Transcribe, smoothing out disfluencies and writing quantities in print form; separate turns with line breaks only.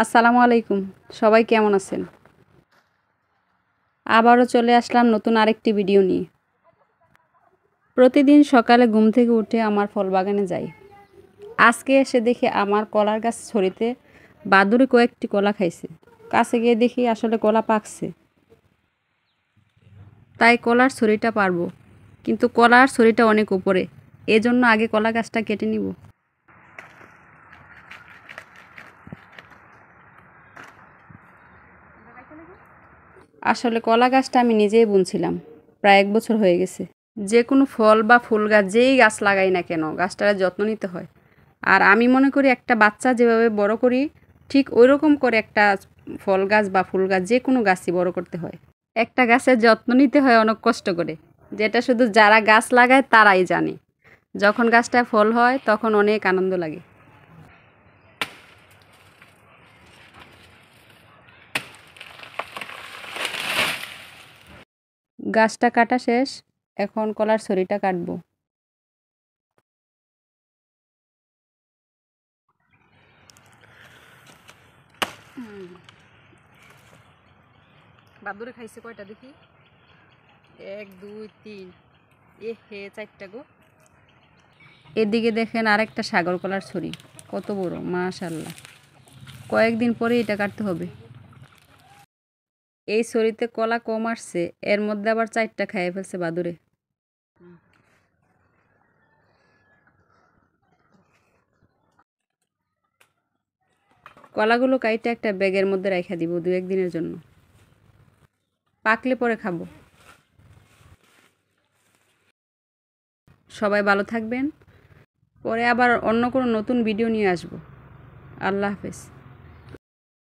আসসালামু আলাইকুম। সবাই কেমন আছেন? আবারও চলে আসলাম নতুন আরেকটি ভিডিও নিয়ে। প্রতিদিন সকালে ঘুম থেকে উঠে আমার ফল বাগানে যাই। আজকে এসে দেখি আমার কলার গাছ ছড়িতে বাদুড়ে কয়েকটি কলা খাইছে। কাছে গিয়ে দেখি আসলে কলা পাকছে। তাই কলার ছড়িটা পারবো, কিন্তু কলার ছড়িটা অনেক উপরে, এজন্য আগে কলা গাছটা কেটে নিব। আসলে কলা গাছটা আমি নিজেই বুনছিলাম, প্রায় 1 বছর হয়ে গেছে। যে কোনো ফল বা ফুল গাছ যেই গাছ লাগাই না কেন, গাছটার যত্ন নিতে হয়। আর আমি মনে করি একটা বাচ্চা যেভাবে বড় করি, ঠিক ওই রকম করে একটা ফল গাছ বা ফুল গাছ যে কোনো গাছই বড় করতে হয়। একটা গাছের যত্ন নিতে হয় অনেক কষ্ট করে, যেটা শুধু যারা গাছ লাগায় তারাই জানে। যখন গাছটা ফল হয় তখন অনেক আনন্দ লাগে। গাছটা কাটা শেষ, এখন কলার ছড়িটা কাটবো। বাদুড়ে খাইছে কয়টা দেখি? 1 2 3, এ হে 4টা গো। এদিকে দেখেন আরেকটা সাগর কলার ছড়ি, কত বড় মাশাআল্লাহ। কয়েকদিন পরে এটা কাটতে হবে। এই ছড়িতে কলা কম আসছে, এর মধ্যে আবার 4টা খাইয়ে ফেলছে বাদুড়ে। কলাগুলো কাইটে একটা ব্যাগের মধ্যে রাইখা দিব 2-1 দিনের জন্য, পাকলে পরে খাবো। সবাই ভালো থাকবেন। পরে আবার অন্য কোনো নতুন ভিডিও নিয়ে আসবো। আল্লাহ হাফেজ।